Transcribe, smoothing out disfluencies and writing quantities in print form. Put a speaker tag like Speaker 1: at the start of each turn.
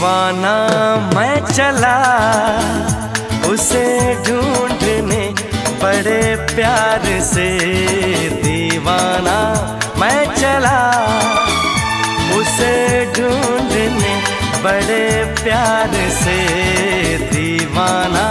Speaker 1: दीवाना मैं चला उसे ढूंढने बड़े प्यार से। दीवाना मैं चला उसे ढूंढने बड़े प्यार से। दीवाना